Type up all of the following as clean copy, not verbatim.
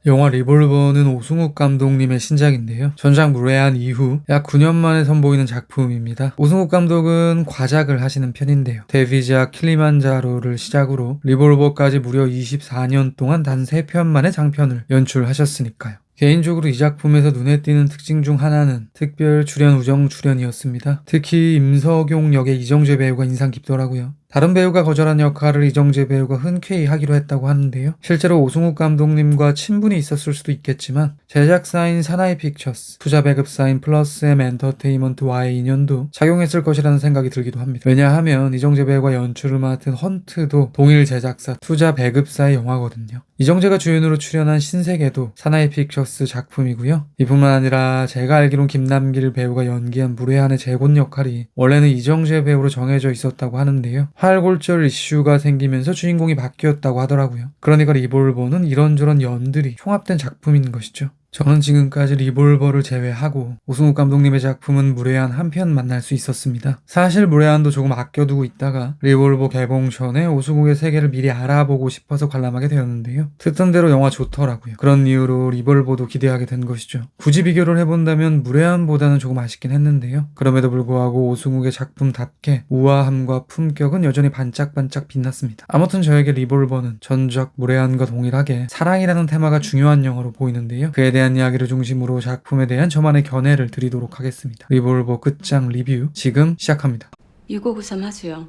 영화 리볼버는 오승욱 감독님의 신작인데요. 전작 무례한 이후 약 9년 만에 선보이는 작품입니다. 오승욱 감독은 과작을 하시는 편인데요. 데뷔작 킬리만자로를 시작으로 리볼버까지 무려 24년 동안 단 3편 만에 장편을 연출하셨으니까요. 개인적으로 이 작품에서 눈에 띄는 특징 중 하나는 특별 출연 우정 출연이었습니다. 특히 임석용 역의 이정재 배우가 인상 깊더라고요. 다른 배우가 거절한 역할을 이정재 배우가 흔쾌히 하기로 했다고 하는데요. 실제로 오승욱 감독님과 친분이 있었을 수도 있겠지만 제작사인 사나이 픽처스, 투자 배급사인 플러스 M 엔터테인먼트와의 인연도 작용했을 것이라는 생각이 들기도 합니다. 왜냐하면 이정재 배우가 연출을 맡은 헌트도 동일 제작사, 투자 배급사의 영화거든요. 이정재가 주연으로 출연한 신세계도 사나이 픽처스 작품이고요. 이뿐만 아니라 제가 알기론 김남길 배우가 연기한 무례한의 재곤 역할이 원래는 이정재 배우로 정해져 있었다고 하는데요. 활골절 이슈가 생기면서 주인공이 바뀌었다고 하더라고요. 그러니까 리볼버는 이런저런 연들이 총합된 작품인 것이죠. 저는 지금까지 리볼버를 제외하고 오승욱 감독님의 작품은 무례한 한 편 만날 수 있었습니다. 사실 무례한도 조금 아껴두고 있다가 리볼버 개봉 전에 오승욱의 세계를 미리 알아보고 싶어서 관람하게 되었는데요. 듣던 대로 영화 좋더라고요. 그런 이유로 리볼버도 기대하게 된 것이죠. 굳이 비교를 해본다면 무례한보다는 조금 아쉽긴 했는데요. 그럼에도 불구하고 오승욱의 작품답게 우아함과 품격은 여전히 반짝반짝 빛났습니다. 아무튼 저에게 리볼버는 전작 무례한과 동일하게 사랑이라는 테마가 중요한 영화로 보이는데요. 그에 대한 이야기를 중심으로 작품에 대한 저만의 견해를 드리도록 하겠습니다. 리볼버 끝장 리뷰 지금 시작합니다. 6593 하수영.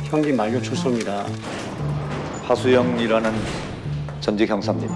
형기 만료 출소입니다. 하수영이라는 전직 형사님.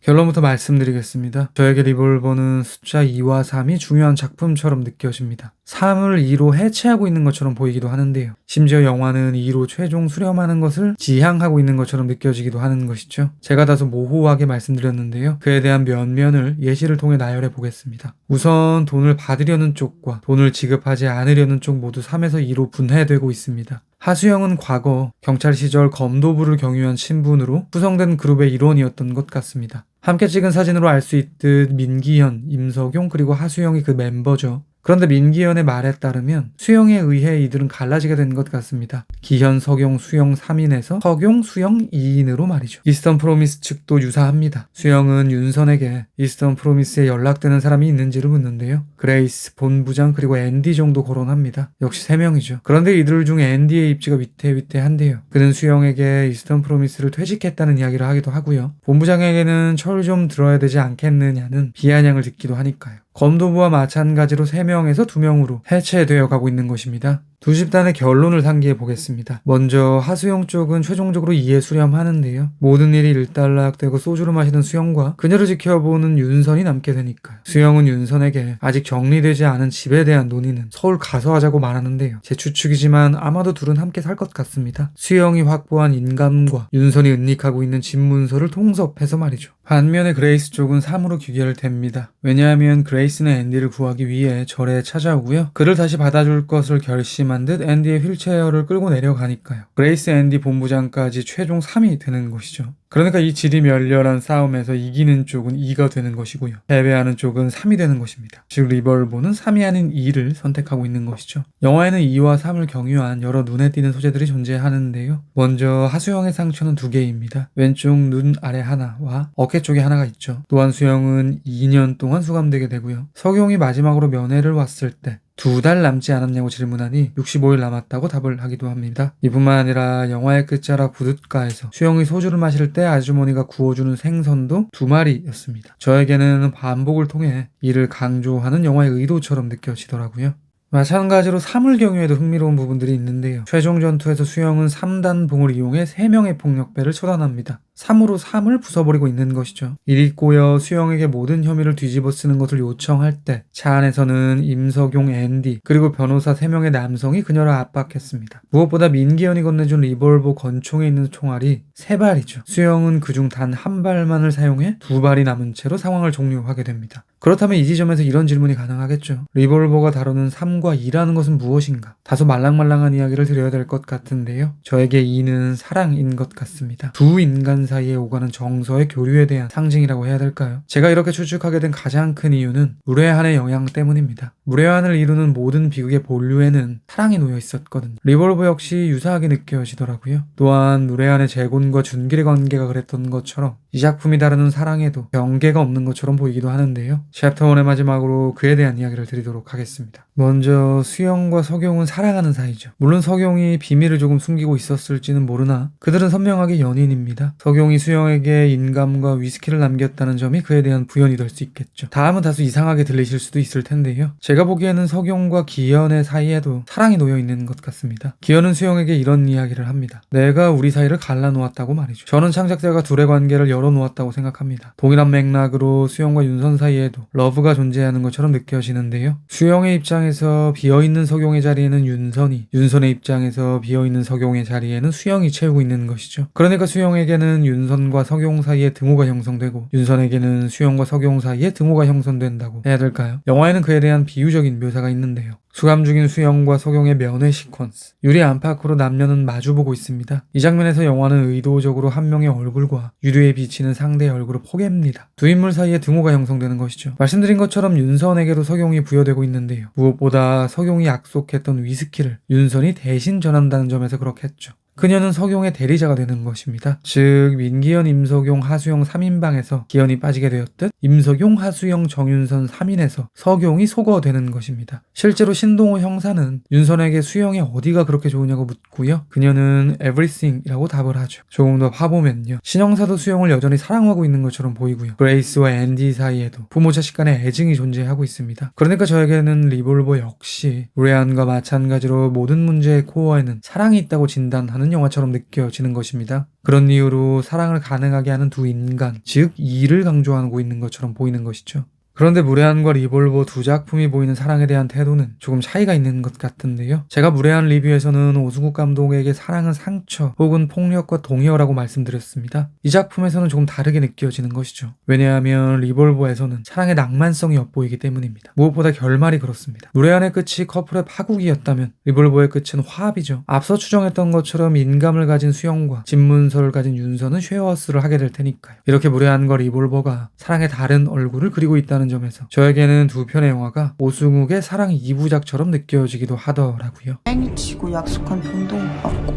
결론부터 말씀드리겠습니다. 저에게 리볼버는 숫자 2와 3이 중요한 작품처럼 느껴집니다. 3을 2로 해체하고 있는 것처럼 보이기도 하는데요. 심지어 영화는 2로 최종 수렴하는 것을 지향하고 있는 것처럼 느껴지기도 하는 것이죠. 제가 다소 모호하게 말씀드렸는데요. 그에 대한 면면을 예시를 통해 나열해 보겠습니다. 우선 돈을 받으려는 쪽과 돈을 지급하지 않으려는 쪽 모두 3에서 2로 분해되고 있습니다. 하수영은 과거 경찰 시절 검도부를 경유한 신분으로 구성된 그룹의 일원이었던 것 같습니다. 함께 찍은 사진으로 알 수 있듯 민기현, 임석용 그리고 하수영이 그 멤버죠. 그런데 민기현의 말에 따르면 수영에 의해 이들은 갈라지게 된 것 같습니다. 기현, 석용, 수영 3인에서 석용, 수영 2인으로 말이죠. 이스턴 프로미스 측도 유사합니다. 수영은 윤선에게 이스턴 프로미스에 연락되는 사람이 있는지를 묻는데요. 그레이스, 본부장 그리고 앤디 정도 거론합니다. 역시 3명이죠. 그런데 이들 중 앤디의 입지가 위태위태한데요. 그는 수영에게 이스턴 프로미스를 퇴직했다는 이야기를 하기도 하고요. 본부장에게는 철 좀 들어야 되지 않겠느냐는 비아냥을 듣기도 하니까요. 검도부와 마찬가지로 3명에서 2명으로 해체되어 가고 있는 것입니다. 두 집단의 결론을 상기해 보겠습니다. 먼저 하수영 쪽은 최종적으로 이해 수렴하는데요. 모든 일이 일단락되고 소주를 마시는 수영과 그녀를 지켜보는 윤선이 남게 되니까요. 수영은 윤선에게 아직 정리되지 않은 집에 대한 논의는 서울 가서 하자고 말하는데요. 제 추측이지만 아마도 둘은 함께 살 것 같습니다. 수영이 확보한 인감과 윤선이 은닉하고 있는 집 문서를 통섭해서 말이죠. 반면에 그레이스 쪽은 3으로 귀결됩니다. 왜냐하면 그레이스는 앤디를 구하기 위해 절에 찾아오고요. 그를 다시 받아줄 것을 결심한 듯 앤디의 휠체어를 끌고 내려가니까요. 그레이스, 앤디, 본부장까지 최종 3이 되는 것이죠. 그러니까 이 지리멸렬한 싸움에서 이기는 쪽은 2가 되는 것이고요. 패배하는 쪽은 3이 되는 것입니다. 즉 리볼버는 3이 아닌 2를 선택하고 있는 것이죠. 영화에는 2와 3을 경유한 여러 눈에 띄는 소재들이 존재하는데요. 먼저 하수영의 상처는 2개입니다. 왼쪽 눈 아래 하나와 어깨 쪽에 하나가 있죠. 또한 수영은 2년 동안 수감되게 되고요. 석용이 마지막으로 면회를 왔을 때 2달 남지 않았냐고 질문하니 65일 남았다고 답을 하기도 합니다. 이뿐만 아니라 영화의 끝자락 부둣가에서 수영이 소주를 마실 때 아주머니가 구워주는 생선도 2마리였습니다. 저에게는 반복을 통해 이를 강조하는 영화의 의도처럼 느껴지더라고요. 마찬가지로 3을 경유해도 흥미로운 부분들이 있는데요. 최종 전투에서 수영은 3단봉을 이용해 3명의 폭력배를 처단합니다. 3으로 3을 부숴버리고 있는 것이죠. 일이 꼬여 수영에게 모든 혐의를 뒤집어 쓰는 것을 요청할 때 차 안에서는 임석용, 앤디 그리고 변호사 3명의 남성이 그녀를 압박했습니다. 무엇보다 민기현이 건네준 리볼버 권총에 있는 총알이 3발이죠. 수영은 그중 단 한 발만을 사용해 2발이 남은 채로 상황을 종료하게 됩니다. 그렇다면 이 지점에서 이런 질문이 가능하겠죠. 리볼버가 다루는 3과 2라는 것은 무엇인가? 다소 말랑말랑한 이야기를 드려야 될 것 같은데요. 저에게 2는 사랑인 것 같습니다. 두 인간 인간 사이에 오가는 정서의 교류에 대한 상징이라고 해야 될까요? 제가 이렇게 추측하게 된 가장 큰 이유는 무례한의 영향 때문입니다. 무례한을 이루는 모든 비극의 본류에는 사랑이 놓여 있었거든요. 리볼버 역시 유사하게 느껴지더라고요. 또한 무례한의 재곤과 준길의 관계가 그랬던 것처럼 이 작품이 다루는 사랑에도 경계가 없는 것처럼 보이기도 하는데요. 챕터 1의 마지막으로 그에 대한 이야기를 드리도록 하겠습니다. 먼저 수영과 석용은 사랑하는 사이죠. 물론 석용이 비밀을 조금 숨기고 있었을지는 모르나 그들은 선명하게 연인입니다. 석용이 수영에게 인감과 위스키를 남겼다는 점이 그에 대한 부연이 될 수 있겠죠. 다음은 다소 이상하게 들리실 수도 있을 텐데요. 제가 보기에는 석용과 기현의 사이에도 사랑이 놓여 있는 것 같습니다. 기현은 수영에게 이런 이야기를 합니다. 내가 우리 사이를 갈라놓았다고 말이죠. 저는 창작자가 둘의 관계를 열어놓았다고 생각합니다. 동일한 맥락으로 수영과 윤선 사이에도 러브가 존재하는 것처럼 느껴지는데요. 수영의 입장에서 비어있는 석용의 자리에는 윤선이, 윤선의 입장에서 비어있는 석용의 자리에는 수영이 채우고 있는 것이죠. 그러니까 수영에게는 윤선과 석용 사이에 등호가 형성되고 윤선에게는 수영과 석용 사이에 등호가 형성된다고 해야 될까요? 영화에는 그에 대한 비유적인 묘사가 있는데요. 수감 중인 수영과 석용의 면회 시퀀스. 유리 안팎으로 남녀는 마주보고 있습니다. 이 장면에서 영화는 의도적으로 한 명의 얼굴과 유리에 비치는 상대의 얼굴을 포개입니다. 두 인물 사이에 등호가 형성되는 것이죠. 말씀드린 것처럼 윤선에게도 석용이 부여되고 있는데요. 무엇보다 석용이 약속했던 위스키를 윤선이 대신 전한다는 점에서 그렇겠죠. 그녀는 석용의 대리자가 되는 것입니다. 즉 민기현, 임석용, 하수영 3인방에서 기현이 빠지게 되었듯 임석용, 하수영, 정윤선 3인에서 석용이 소거되는 것입니다. 실제로 신동호 형사는 윤선에게 수영의 어디가 그렇게 좋으냐고 묻고요. 그녀는 everything이라고 답을 하죠. 조금 더 봐보면요. 신형사도 수영을 여전히 사랑하고 있는 것처럼 보이고요. 그레이스와 앤디 사이에도 부모 자식 간의 애증이 존재하고 있습니다. 그러니까 저에게는 리볼버 역시 무례한과 마찬가지로 모든 문제의 코어에는 사랑이 있다고 진단하는 영화처럼 느껴지는 것입니다. 그런 이유로 사랑을 가능하게 하는 두 인간, 즉 이를 강조하고 있는 것처럼 보이는 것이죠. 그런데 무례한과 리볼버 두 작품이 보이는 사랑에 대한 태도는 조금 차이가 있는 것 같은데요. 제가 무례한 리뷰에서는 오승국 감독에게 사랑은 상처 혹은 폭력과 동요라고 말씀드렸습니다. 이 작품에서는 조금 다르게 느껴지는 것이죠. 왜냐하면 리볼버에서는 사랑의 낭만성이 엿보이기 때문입니다. 무엇보다 결말이 그렇습니다. 무례한의 끝이 커플의 파국이었다면 리볼버의 끝은 화합이죠. 앞서 추정했던 것처럼 인감을 가진 수영과 집문서를 가진 윤선은 쉐어하우스를 하게 될 테니까요. 이렇게 무례한과 리볼버가 사랑의 다른 얼굴을 그리고 있다는 점에서 저에게는 두 편의 영화가 오승욱의 사랑 2부작처럼 느껴지기도 하더라고요. 땡치고 약속한 돈도 못 받고.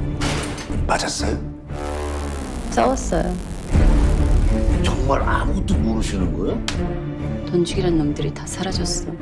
맞았어요? 싸웠어요. 정말 아무것도 모르시는 거예요? 돈죽이란 놈들이 다 사라졌어.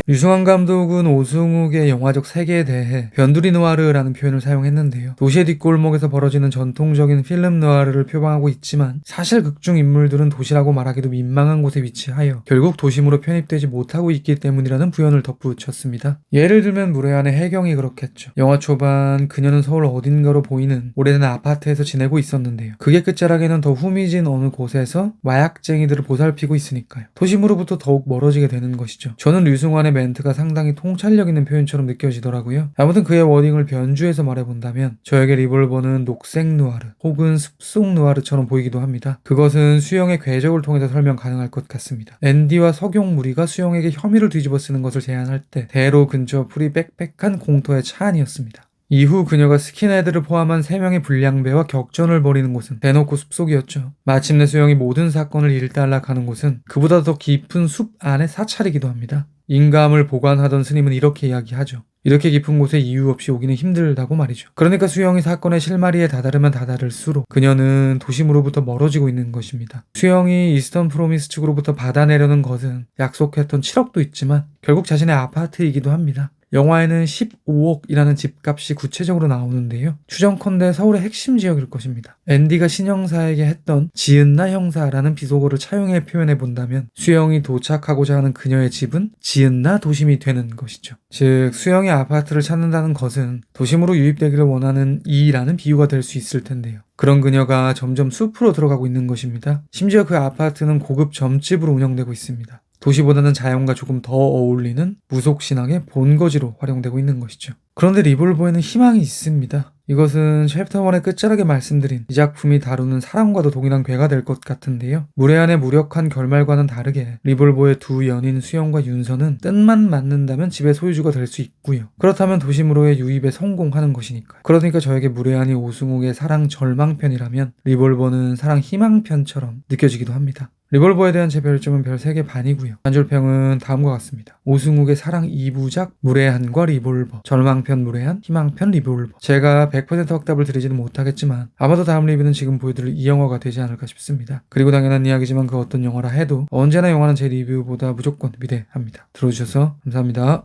유승환 감독은 오승욱의 영화적 세계에 대해 변두리 누아르라는 표현을 사용했는데요. 도시의 뒷골목에서 벌어지는 전통적인 필름 누아르를 표방하고 있지만 사실 극중 인물들은 도시라고 말하기도 민망한 곳에 위치하여 결국 도심으로 편입되지 못하고 있기 때문이라는 부연을 덧붙였습니다. 예를 들면 무례한의 해경이 그렇겠죠. 영화 초반 그녀는 서울 어딘가로 보이는 오래된 아파트에서 지내고 있었는데요. 그게 끝자락에는 더 후미진 어느 곳에서 마약쟁이들을 보살피고 있으니까요. 도심으로부터 더욱 멀어지게 되는 것이죠. 저는 류승환의 멘트가 상당히 통찰력 있는 표현처럼 느껴지더라고요. 아무튼 그의 워딩을 변주해서 말해본다면 저에게 리볼버는 녹색 누아르 혹은 숲속 누아르처럼 보이기도 합니다. 그것은 수영의 궤적을 통해서 설명 가능할 것 같습니다. 앤디와 석용 무리가 수영에게 혐의를 뒤집어 쓰는 것을 제안할 때 대로 근처 풀이 빽빽한 공터의 차 안이었습니다. 이후 그녀가 스킨헤드를 포함한 3명의 불량배와 격전을 벌이는 곳은 대놓고 숲속이었죠. 마침내 수영이 모든 사건을 일단락하는 곳은 그보다 더 깊은 숲 안의 사찰이기도 합니다. 인감을 보관하던 스님은 이렇게 이야기하죠. 이렇게 깊은 곳에 이유 없이 오기는 힘들다고 말이죠. 그러니까 수영이 사건의 실마리에 다다르면 다다를수록 그녀는 도심으로부터 멀어지고 있는 것입니다. 수영이 이스턴 프로미스 측으로부터 받아내려는 것은 약속했던 7억도 있지만 결국 자신의 아파트이기도 합니다. 영화에는 15억이라는 집값이 구체적으로 나오는데요. 추정컨대 서울의 핵심 지역일 것입니다. 앤디가 신형사에게 했던 지은나 형사라는 비속어를 차용해 표현해 본다면 수영이 도착하고자 하는 그녀의 집은 지은나 도심이 되는 것이죠. 즉 수영이 아파트를 찾는다는 것은 도심으로 유입되기를 원하는 이라는 비유가 될 수 있을 텐데요. 그런 그녀가 점점 숲으로 들어가고 있는 것입니다. 심지어 그 아파트는 고급 점집으로 운영되고 있습니다. 도시보다는 자연과 조금 더 어울리는 무속신앙의 본거지로 활용되고 있는 것이죠. 그런데 리볼버에는 희망이 있습니다. 이것은 챕터 1의 끝자락에 말씀드린 이 작품이 다루는 사랑과도 동일한 괴가 될 것 같은데요. 무례한의 무력한 결말과는 다르게 리볼버의 두 연인 수영과 윤서는 뜻만 맞는다면 집의 소유주가 될 수 있고요. 그렇다면 도심으로의 유입에 성공하는 것이니까요. 그러니까 저에게 무례한이 오승욱의 사랑 절망편이라면 리볼버는 사랑 희망편처럼 느껴지기도 합니다. 리볼버에 대한 제 별점은 별 3개 반이고요. 단줄평은 다음과 같습니다. 오승욱의 사랑 2부작 무례한과 리볼버, 절망편 무례한, 희망편 리볼버. 제가 100% 확답을 드리지는 못하겠지만 아마도 다음 리뷰는 지금 보여드릴 이 영화가 되지 않을까 싶습니다. 그리고 당연한 이야기지만 그 어떤 영화라 해도 언제나 영화는 제 리뷰보다 무조건 위대합니다. 들어주셔서 감사합니다.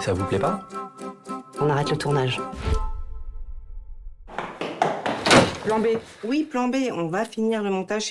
Ça vous plaît pas? On arrête le tournage. Plan B. Oui, plan B. On va finir le montage.